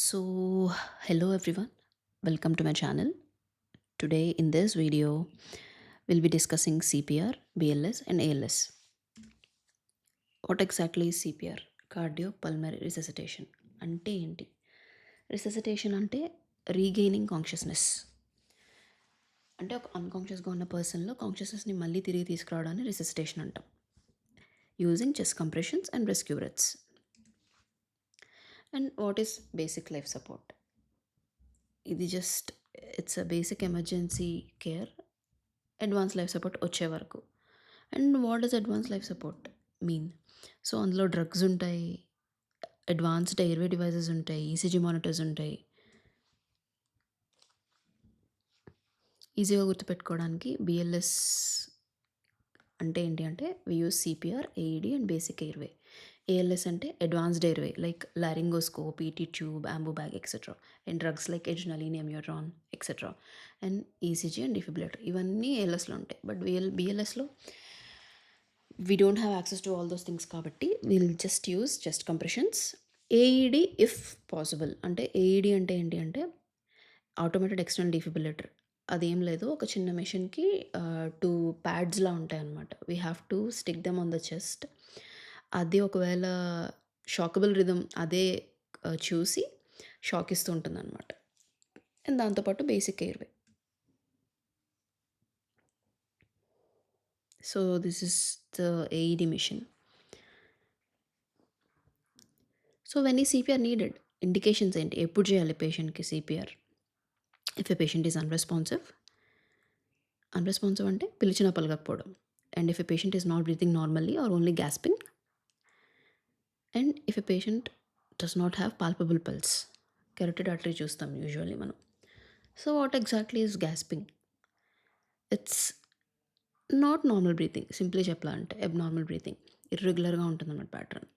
So, hello everyone, welcome to my channel. Today, in this video, we'll be discussing CPR, BLS, and ALS. What exactly is CPR? Cardiopulmonary resuscitation. అంటే ఏంటి? Resuscitation అంటే regaining consciousness. అంటే ఒక అన్కాన్షియస్గా ఉన్న పర్సన్లో కాన్షియస్నెస్ని మళ్ళీ తిరిగి తీసుకురావడాన్ని రిససిటేషన్ అంటాం. Using chest compressions and rescue breaths. And what is basic life support? ఇది just it's a basic emergency care, advance life support వచ్చే వరకు. And what does advance life support mean? So అందులో డ్రగ్స్ ఉంటాయి, advanced airway devices ఉంటాయి, ECG monitors ఉంటాయి. ఈజీగా గుర్తుపెట్టుకోవడానికి BLS అంటే ఏంటి అంటే we use CPR, AED and basic airway. ALS అంటే advanced airway like laryngoscope, ET tube, ఆంబూ bag etcetera. And drugs like adrenaline, amiodarone etcetera. And ECG and defibrillator ఇవన్నీ ఏఎల్ఎస్లో ఉంటాయి. బట్ బిఎల్ఎస్లో we don't have access to all those things కాబట్టి we'll just use chest compressions. AED if possible. అంటే AED అంటే ఏంటి అంటే automated external defibrillator. అదేం లేదు, ఒక చిన్న మెషిన్కి 2 ప్యాడ్స్లా ఉంటాయి అన్నమాట. We have to stick them on the chest. అది ఒకవేళ షాకబుల్ రిథమ్ అదే చూసి షాక్ ఇస్తూ ఉంటుంది అనమాట. అండ్ దాంతోపాటు basic airway. So this is the AED machine. So when is CPR needed, indications ఏంటి, ఎప్పుడు చేయాలి పేషెంట్కి CPR? If a patient is unresponsive అంటే పిలిచినా పలకకపోవడం. And if a patient is not breathing normally or only gasping. And if a patient does not have palpable pulse. Carotid artery చూస్తాం usually మనం. So what exactly is gasping? It's not normal breathing. Simply చెప్పాలంటే abnormal breathing. ఇర్రెగ్యులర్గా ఉంటుంది అన్నమాట pattern.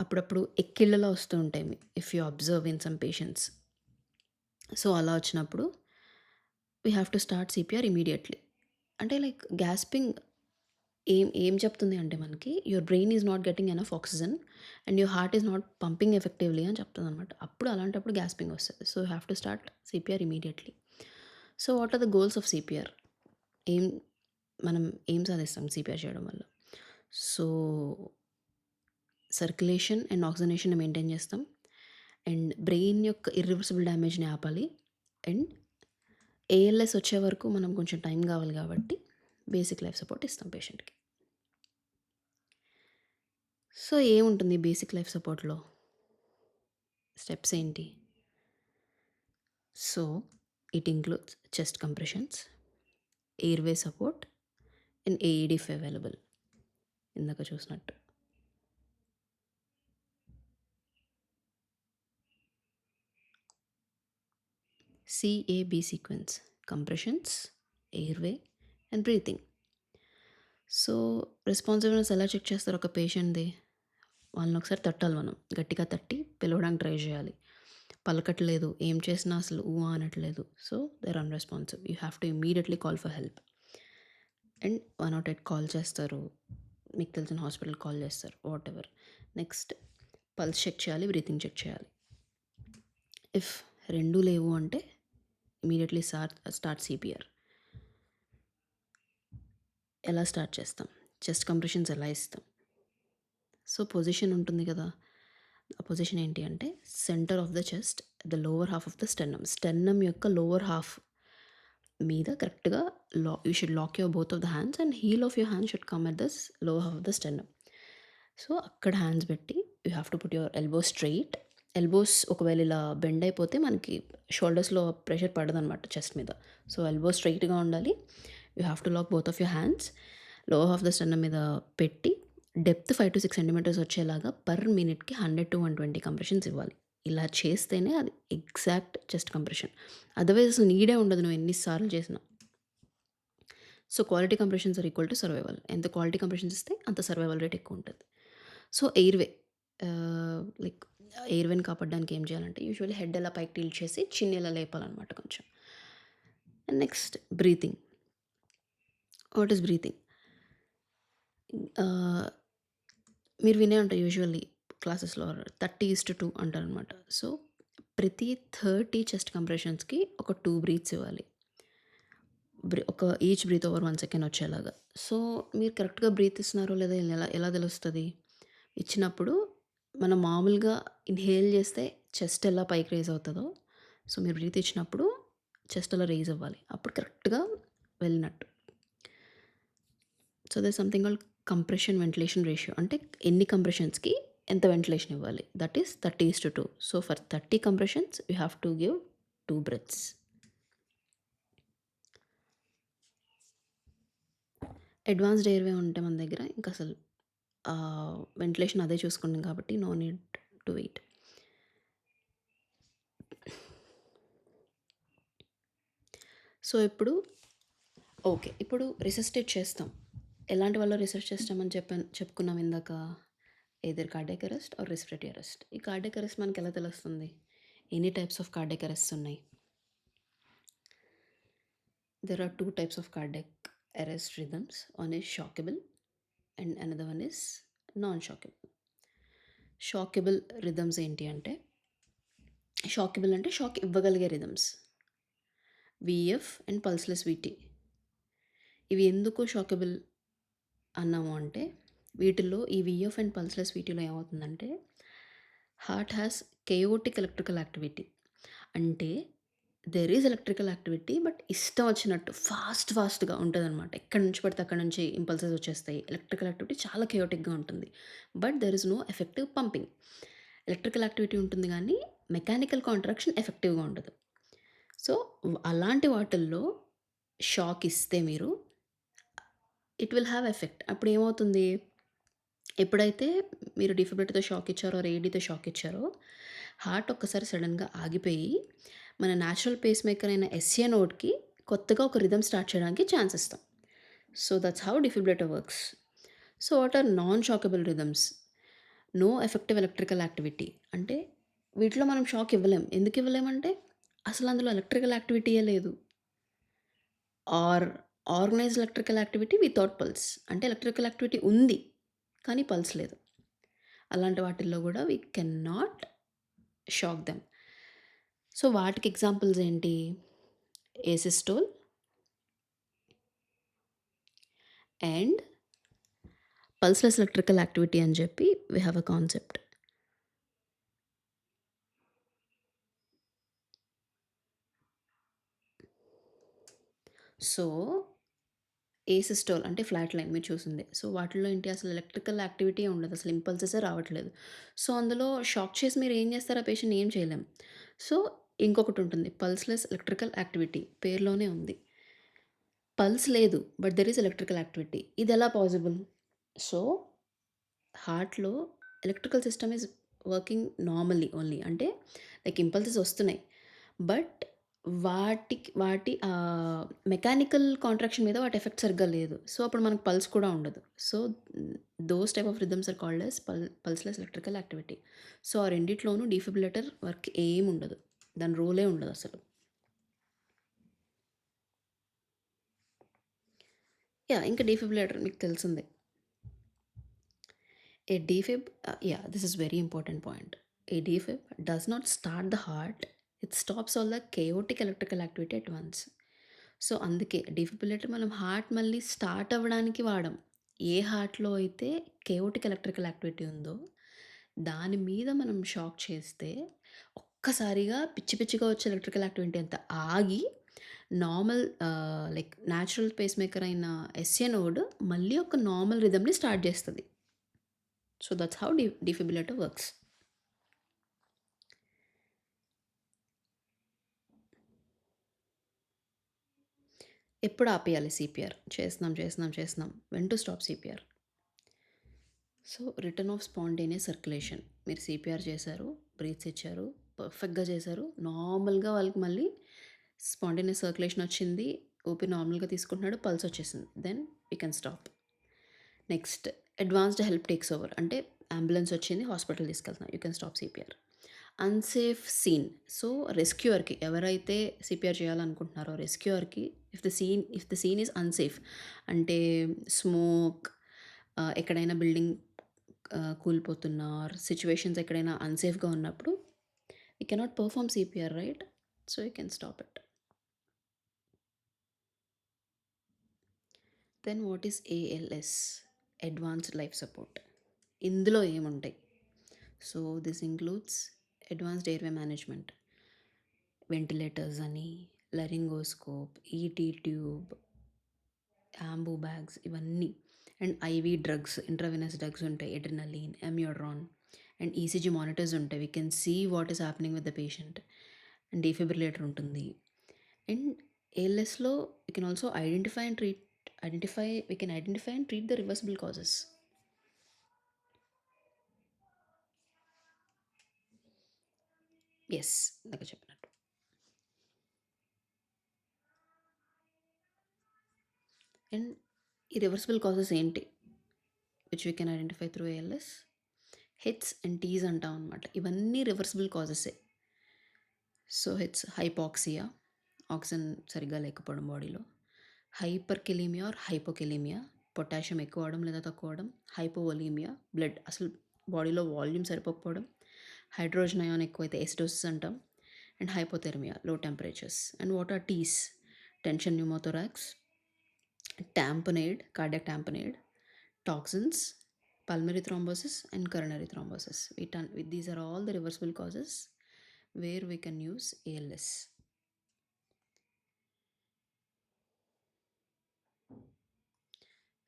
అప్పుడప్పుడు ఎక్కిళ్ళలో వస్తూ ఉంటాయి if you observe in some patients. So అలా వచ్చినప్పుడు we have to start CPR immediately. అంటే లైక్ గ్యాస్పింగ్ ఏం ఏం చెప్తుంది అంటే మనకి your brain is not getting enough oxygen and your heart is not pumping effectively అని చెప్తుంది అనమాట. అప్పుడు అలాంటప్పుడు గ్యాస్పింగ్ వస్తుంది. So you have to start CPR immediately. So what are the goals of CPR? ఏం మనం ఏం సాధిస్తాం సిపిఆర్ చేయడం వల్ల? So circulation and oxygenation maintain చేస్తాం. అండ్ బ్రెయిన్ యొక్క ఇర్రివర్సిబుల్ డ్యామేజ్ని ఆపాలి. అండ్ ఏఎల్ఎస్ వచ్చే వరకు మనం కొంచెం టైం కావాలి కాబట్టి బేసిక్ లైఫ్ సపోర్ట్ ఇస్తాం పేషెంట్కి. సో ఏముంటుంది బేసిక్ లైఫ్ సపోర్ట్లో? స్టెప్స్ ఏంటి? So it includes chest compressions, airway support and AED if available. ఇందాక చూసినట్టు. CAB sequence: compressions, airway and breathing. So responsiveness ఎలా చెక్ చేస్తారు ఒక పేషెంట్ది? వాళ్ళని ఒకసారి తట్టాలి, మనం గట్టిగా తట్టి పిలవడానికి ట్రై చేయాలి. పలకట్లేదు, ఏం చేసినా అసలు ఊ అనట్లేదు. So they are unresponsive. You have to immediately call for help. And 108 call చేస్తారు, మీకు తెలిసిన హాస్పిటల్ కాల్ చేస్తారు, whatever. Next pulse check చేయాలి, బ్రీతింగ్ చెక్ చేయాలి. ఇఫ్ రెండూ లేవు అంటే ఇమీడియట్లీ స్టార్ట్ సిపిఆర్. ఎలా స్టార్ట్ చేస్తాం? చెస్ట్ కంప్రెషన్స్ ఎలా ఇస్తాం? సో పొజిషన్ ఉంటుంది కదా, ఆ పొజిషన్ ఏంటి అంటే centre of the chest, the lower half of the sternum యొక్క లోవర్ హాఫ్ మీద కరెక్ట్గా you should lock your both of the hands and heel of your hand should come at this lower half of the sternum. So అక్కడ hands పెట్టి you have to put your elbows straight. Elbows ఒకవేళ ఇలా bend అయిపోతే మనకి షోల్డర్స్లో pressure పడదు అనమాట chest మీద. So elbows స్ట్రైట్గా ఉండాలి. You have to lock both of your hands. Lower half the sternum మీద పెట్టి డెప్త్ 5 to 6 సెంటీమీటర్స్ వచ్చేలాగా పర్ మినిట్కి 100 to 120 కంప్రెషన్స్ ఇవ్వాలి. ఇలా చేస్తేనే అది ఎగ్జాక్ట్ చెస్ట్ కంప్రెషన్. అదర్వైజ్ అసలు నీడే ఉండదు నువ్వు ఎన్నిసార్లు చేసినా. So quality compressions are equal to survival. ఎంత క్వాలిటీ కంప్రెషన్స్ ఇస్తే అంత సర్వైవల్ రేట్ ఎక్కువ ఉంటుంది. సో ఎయిర్వే, లైక్ ఎయిర్వేని కాపాడడానికి ఏం చేయాలంటే యూజువల్లీ హెడ్ ఎలా పైకి టిల్ట్ చేసి చిన్న ఇలా లేపాలన్నమాట కొంచెం. And next breathing. What is breathing? మీరు వినే ఉంటారు యూజువల్లీ క్లాసెస్లో 30:2 అంటారనమాట. సో ప్రతి 30 చెస్ట్ కంప్రెషన్స్‌కి ఒక 2 బ్రీత్స్ ఇవ్వాలి. ఒక ఈచ్ బ్రీత్ ఓవర్ 1 సెకండ్ వచ్చేలాగా. సో, మీరు కరెక్ట్‌గా బ్రీత్ ఇస్తున్నారో లేదో ఎలా ఎలా తెలుస్తది? ఇచ్చినప్పుడు మనం మామూలుగా ఇన్‌హేల్ చేస్తే చెస్ట్ ఎలా పైకి రైజ్ అవుతదో, సో, మీరు బ్రీత్ ఇచ్చినప్పుడు చెస్ట్ అలా రైజ్ అవ్వాలి. అప్పుడు కరెక్ట్‌గా వెళ్ళినట్టు. So, there something called compression ventilation ratio. అంటే ఎన్ని కంప్రెషన్స్‌కి ఎంత వెంటిలేషన్ ఇవ్వాలి. That is 30:2. So, for 30 compressions you have to give 2 breaths. Advanced airway ఉంటే మన దగ్గర ఇంకసలు వెంటిలేషన్ అదే చూసుకుంటాం కాబట్టి no need to wait. So, ఇప్పుడు ఓకే. ఇప్పుడు రిసస్టేట్ చేస్తాం. ఎలాంటి వాళ్ళలో రిసర్చ్ చేస్తామని చెప్పుకున్నాం ఇందాక. Either cardiac arrest are respiratory arrest. ఈ కార్డియాక్ అరెస్ట్ మనకెలా తెలుస్తుంది? ఎన్ని టైప్స్ ఆఫ్ కార్డియాక్ అరెస్ట్స్ ఉన్నాయి? There are two types of cardiac arrest rhythms. One is shockable and another one is non-shockable. Shockable rhythms ఏంటి అంటే, షాకబుల్ అంటే shock ఇవ్వగలిగే rhythms. VF and pulseless VT. ఇవి ఎందుకు షాకబుల్ అన్నాము అంటే, వీటిల్లో ఈ వీఎఫ్ అండ్ పల్స్లెస్ వీటీలో ఏమవుతుందంటే, హార్ట్ హ్యాస్ కెయోటిక్ ఎలక్ట్రికల్ యాక్టివిటీ. అంటే there is electrical activity but ఇష్టం వచ్చినట్టు ఫాస్ట్‌గా ఉంటదనమాట. ఎక్కడి నుంచి పడితే అక్కడి నుంచి ఇంపల్సెస్ వచ్చేస్తాయి. ఎలక్ట్రికల్ యాక్టివిటీ చాలా కెయోటిక్‌గా ఉంటుంది. But there is no effective pumping. Electrical activity ఉంటుంది గానీ, మెకానికల్ కాంట్రాక్షన్ ఎఫెక్టివ్‌గా ఉండదు. సో, అలాంటి వాటిల్లో షాక్ ఇస్తే మీరు ఇట్ విల్ హావ్ ఎఫెక్ట్. అప్పుడేమవుతుంది, ఎప్పుడైతే మీరు డిఫిబ్రిలేటర్‌తో షాక్ ఇచ్చారో, ఆర్ ఏడీతో షాక్ ఇచ్చారో, హార్ట్ ఒక్కసారి సడెన్‌గా ఆగిపోయి, మన న్యాచురల్ పేస్ మేకర్ అయిన ఎస్ఏ నోడ్‌కి కొత్తగా ఒక రిథమ్ స్టార్ట్ చేయడానికి ఛాన్స్ ఇస్తాం. So, that's how defibrillator works. So, what are non shockable rhythms? No effective electrical activity. అంటే వీటిలో మనం షాక్ ఇవ్వలేం. ఎందుకు ఇవ్వలేమంటే, అసలు అందులో ఎలక్ట్రికల్ యాక్టివిటీయే లేదు. Or organised electrical activity without pulse. అంటే ఎలక్ట్రికల్ యాక్టివిటీ ఉంది, కానీ పల్స్ లేదు. అలాంటి వాటిల్లో గూడా we can not shock them. So, వాటికి ఎగ్జాంపుల్స్ ఏంటి? Asystole and pulseless electrical activity అని చెప్పి we have a concept. So, asystole అంటే ఫ్లాట్ లైన్ మీరు చూసిందే. సో, వాటిల్లో ఏంటి, అసలు ఎలక్ట్రికల్ యాక్టివిటీయే ఉండదు. అసలు ఇంపల్సెసే రావట్లేదు. సో, అందులో షాక్ చేసి మీరు ఏం చేస్తారు? ఆ పేషెంట్‌ని ఏం చేయలేం. సో, ఇంకొకటుంటుంది పల్స్‌లెస్ ఎలక్ట్రికల్ యాక్టివిటీ. పేరులోనే ఉంది. పల్స్ లేదు. But there is electrical activity. ఇదెలా పాసిబుల్? సో, హార్ట్‌లో electrical system is working normally only. అంటే లైక్ ఇంపల్సెస్ వస్తున్నాయి. బట్ వాటి మెకానికల్ కాంట్రాక్షన్ మీద వాటి ఎఫెక్ట్ సరిగ్గా లేదు. సో, అప్పుడు మనకు పల్స్ కూడా ఉండదు. So, those type of rhythms are called as pulseless electrical activity. So, ఆ రెండిట్లోనూ డిఫిబ్రిలేటర్ వర్క్ ఏముండదు. దాని రోలే ఉండదసలు. ఇంకా డిఫిబ్రిలేటర్ మీకు తెలిసిందే. A defib, this is very important point. A defib does not start the heart. It stops all the chaotic electrical activity at once. So, అందుకే defibrillator మనం heart మళ్ళీ స్టార్ట్ అవ్వడానికి వాడం. ఏ హార్ట్‌లో అయితే కేయోటిక్ ఎలక్ట్రికల్ యాక్టివిటీ ఉందో, దాని మీద మనం షాక్ చేస్తే, ఒక్కసారిగా పిచ్చిగా వచ్చే ఎలక్ట్రికల్ యాక్టివిటీ అంతా ఆగి, normal like natural pacemaker అయిన ఎస్ఏ నోడ్ మళ్ళీ ఒక నార్మల్ రిథమ్‌ని స్టార్ట్ చేస్తది. So, that's how defibrillator works. ఎప్పుడు ఆపేయాలి సీపీఆర్? చేస్తున్నాం. When to stop CPR? So, return of spontaneous circulation. మీరు సీపీఆర్ చేశారు, బ్రీత్స్ ఇచ్చారు, పర్ఫెక్ట్‌గా చేశారు. నార్మల్‌గా వాళ్ళకి మళ్ళీ స్పాంటేనియస్ సర్క్యులేషన్ వచ్చింది. ఊపిరి నార్మల్‌గా తీసుకుంటున్నాడు, పల్స్ వచ్చేసింది. Then we can stop. Next advanced help takes over. అంటే అంబులెన్స్ వచ్చింది, హాస్పిటల్ తీసుకెళ్తున్నాం. You can stop CPR. Unsafe scene. So, రెస్క్యూయర్‌కి ఎవరైతే సీపీఆర్ చేయాలనుకుంటున్నారో రెస్క్యూయర్‌కి if the scene is unsafe, అంటే స్మోక్, ఎక్కడైనా బిల్డింగ్ కూలిపోతున్న ఆర్ సిట్యుయేషన్స్ ఎక్కడైనా అన్‌సేఫ్‌గా ఉన్నప్పుడు You cannot perform CPR, right? So you can stop it. Then what is ALS? Advanced life support. ఇందులో ఏముంటాయి? So this includes advanced airway management, ventilators అని, laryngoscope, ET tube, ambu bags ఇవన్నీ. And IV drugs, intravenous drugs ఉంటాయి, adrenaline, amiodarone. And ECG monitors ఉంటాయి, we can see what is happening with the patient. And defibrillator ఉంటుంది. And ఏఎల్ఎస్లో we can also identify and treat the reversible causes. Yes, ఇందాక చెప్పినట్టు. And ఈ reversible causes ఏంటి which we can identify through ALS? Hs and teas అంటాం అనమాట. ఇవన్నీ reversible కాజెసే. సో హెచ్ హైపాక్సియా, ఆక్సిజన్ సరిగ్గా లేకపోవడం బాడీలో. హైపర్కెలీమియా ఆర్ హైపోకెలీమియా, పొటాషియం ఎక్కువ అవడం లేదా తక్కువ అవడం. హైపోవోలీమియా, బ్లడ్ అసలు బాడీలో వాల్యూమ్ సరిపోకపోవడం. హైడ్రోజన్ అయాన్ ఎక్కువైతే ఎసిడోసిస్ అంటాం. And hypothermia, low temperatures. And what are Ts? Tension pneumothorax, tamponade, cardiac tamponade, toxins, pulmonary thrombosis, and coronary thrombosis. These are all the reversible causes where we can use ALS.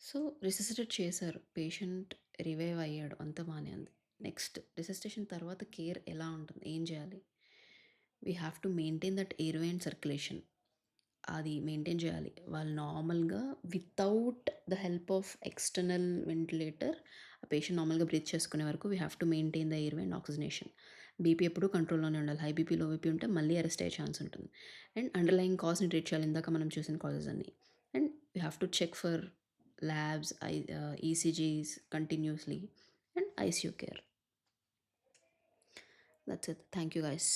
So resuscitate చేశారు, patient revive అయ్యాడు, అంత బాగానే ఉంది. Next resuscitation తర్వాత care ఎలా ఉంటుంది, ఏం చేయాలి? We have to maintain that airway and circulation. అది మెయింటైన్ చేయాలి. వాళ్ళు నార్మల్గా without the help of external ventilator ఆ పేషెంట్ నార్మల్గా బ్రీత్ చేసుకునే వరకు we have to maintain the airway and oxygenation. BP ఎప్పుడు కంట్రోల్లోనే ఉండాలి. హై బీపీ, లో బీపీ ఉంటే మళ్ళీ అరెస్ట్ అయ్యే ఛాన్స్ ఉంటుంది. అండ్ అండర్లైన్ కాజ్ని ట్రీట్ చేయాలి, ఇందాక మనం చూసిన కాజెస్ అన్నీ. And we have to check for labs, ECGs continuously, and ICU care. That's it. Thank you guys.